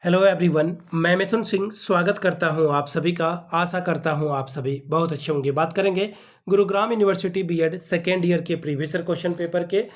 Hello everyone, मैं मिथुन सिंह स्वागत करता हूं आप सभी का। आशा करता हूं आप सभी बहुत अच्छे होंगे। बात करेंगे Gurugram university B Ed second year के प्रीवियस ईयर क्वेश्चन पेपर के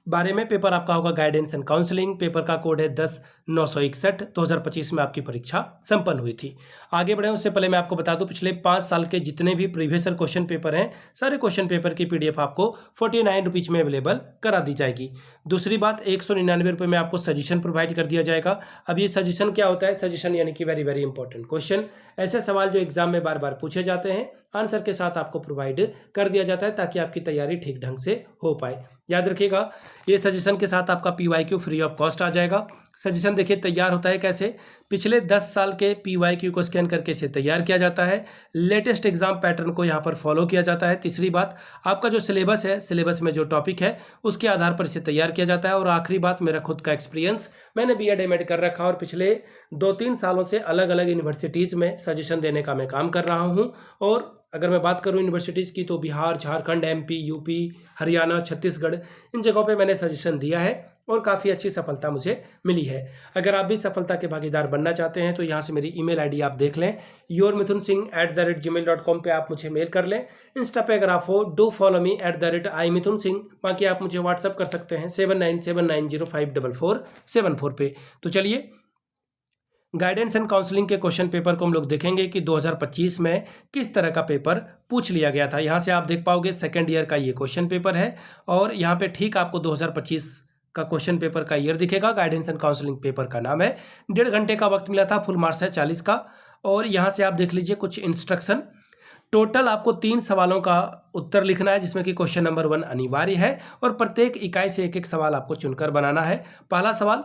बारे में। पेपर आपका होगा गाइडेंस एंड काउंसलिंग। पेपर का कोड है 10-961। 2025 में आपकी परीक्षा संपन्न हुई थी। आगे बढ़े उससे पहले मैं आपको बता दूं, पिछले 5 साल के जितने भी प्रीवियस ईयर क्वेश्चन पेपर हैं, सारे क्वेश्चन पेपर की पीडीएफ आपको 49 रुपीज़ में अवेलेबल करा दी जाएगी। दूसरी बात, 199 रुपये में आपको सजेशन प्रोवाइड कर दिया जाएगा। अब ये सजेशन क्या होता है? सजेशन यानी कि वेरी वेरी इंपॉर्टेंट क्वेश्चन, ऐसे सवाल जो एग्जाम में बार बार पूछे जाते हैं, आंसर के साथ आपको प्रोवाइड कर दिया जाता है ताकि आपकी तैयारी ठीक ढंग से हो पाए। याद रखिएगा, ये सजेशन के साथ आपका पीवाईक्यू फ्री ऑफ कॉस्ट आ जाएगा। सजेशन देखिए तैयार होता है कैसे। पिछले 10 साल के पीवाईक्यू को स्कैन करके इसे तैयार किया जाता है। लेटेस्ट एग्जाम पैटर्न को यहाँ पर फॉलो किया जाता है। तीसरी बात, आपका जो सिलेबस है, सिलेबस में जो टॉपिक है उसके आधार पर इसे तैयार किया जाता है। और आखिरी बात, मेरा खुद का एक्सपीरियंस, मैंने बीएड एमएड कर रखा और पिछले 2-3 सालों से अलग अलग यूनिवर्सिटीज़ में सजेशन देने का मैं काम कर रहा हूँ। और अगर मैं बात करूं यूनिवर्सिटीज़ की, तो बिहार, झारखंड, एमपी, यूपी, हरियाणा, छत्तीसगढ़, इन जगहों पे मैंने सजेशन दिया है और काफ़ी अच्छी सफलता मुझे मिली है। अगर आप भी सफलता के भागीदार बनना चाहते हैं तो यहाँ से मेरी ईमेल आईडी आप देख लें, yourmithunsingh@gmail.com पे आप मुझे मेल कर लें। इंस्टा पे अगर आप हो, डू फॉलो मी @imithunsingh। बाकी आप मुझे व्हाट्सअप कर सकते हैं 7979054474 पे। तो चलिए, गाइडेंस एंड काउंसलिंग के क्वेश्चन पेपर को हम लोग देखेंगे कि 2025 में किस तरह का पेपर पूछ लिया गया था। यहाँ से आप देख पाओगे सेकेंड ईयर का ये क्वेश्चन पेपर है और यहाँ पे ठीक आपको 2025 का क्वेश्चन पेपर का ईयर दिखेगा। गाइडेंस एंड काउंसलिंग पेपर का नाम है। 1.5 घंटे का वक्त मिला था, फुल मार्क्स है 40 का। और यहाँ से आप देख लीजिए कुछ इंस्ट्रक्शन। टोटल आपको 3 सवालों का उत्तर लिखना है, जिसमें कि क्वेश्चन नंबर 1 अनिवार्य है और प्रत्येक इकाई से एक एक सवाल आपको चुनकर बनाना है। पहला सवाल,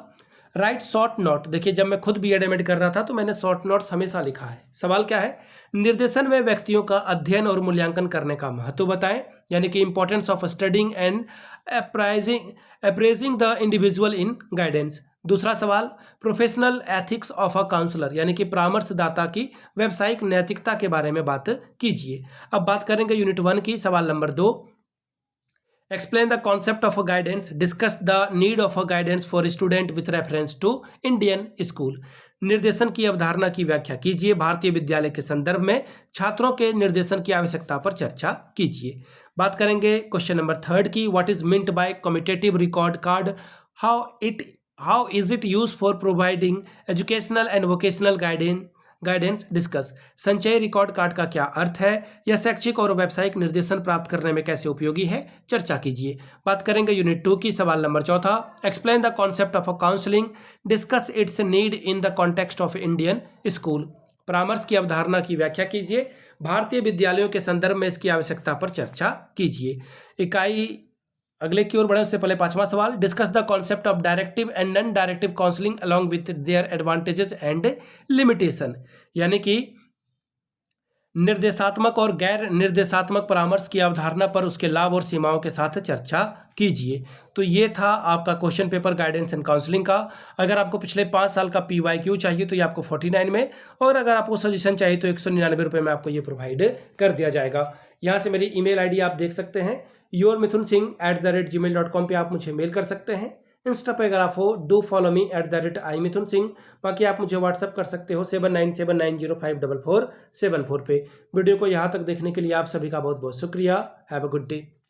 राइट शॉर्ट नोट। देखिए, जब मैं खुद बीएड एमएड कर रहा था तो मैंने शॉर्ट नोट्स हमेशा लिखा है। सवाल क्या है? निर्देशन में व्यक्तियों का अध्ययन और मूल्यांकन करने का महत्व बताएं, यानी कि importance of studying and appraising the individual in guidance. दूसरा सवाल, professional ethics of a counsellor, यानी कि परामर्शदाता की व्यावसायिक नैतिकता के बारे में बात कीजिए। अब बात करेंगे यूनिट 1 की। सवाल number 2, explain the concept of a guidance, discuss the need of a guidance for a student with reference to Indian school। निर्देशन की अवधारणा की व्याख्या कीजिए। भारतीय विद्यालय के संदर्भ में छात्रों के निर्देशन की आवश्यकता पर चर्चा कीजिए। बात करेंगे क्वेश्चन नंबर 3 की। What is meant by commutative record card, how is it use for providing educational and vocational guidance discuss. संचयी रिकॉर्ड कार्ड का क्या अर्थ है? यह शैक्षिक और व्यावसायिक निर्देशन प्राप्त करने में कैसे उपयोगी है? चर्चा कीजिए। बात करेंगे यूनिट 2 की। सवाल number 4, explain the concept of a counselling, discuss it's need in the context of Indian school. परामर्श की अवधारणा की व्याख्या कीजिए। भारतीय विद्यालयों के संदर्भ में इसकी आवश्यकता पर चर्चा कीजिए। इकाई अगले की ओर बढ़े उससे पहले 5वां सवाल, discuss the concept of directive and non directive counselling along with their advantages and limitation, यानी कि निर्देशात्मक और गैर निर्देशात्मक परामर्श की अवधारणा पर उसके लाभ और सीमाओं के साथ चर्चा कीजिए। तो ये था आपका question paper guidance and counselling का। अगर आपको पिछले 5 साल का पीवाईक्यू चाहिए तो ये आपको 49 में, और अगर आपको सजेशन चाहिए तो 199 रुपये में आपको ये प्रोवाइड कर दिया जाएगा। यहाँ से मेरी ईमेल आईडी आप देख सकते हैं, yourmithunsingh@gmail.com पे आप मुझे मेल कर सकते हैं। इंस्टा पे अगर आप हो, डू फॉलो मी @imithunsingh। बाकी आप मुझे व्हाट्सअप कर सकते हो 7979054474 पे। वीडियो को यहाँ तक देखने के लिए आप सभी का बहुत बहुत शुक्रिया। Have a good day.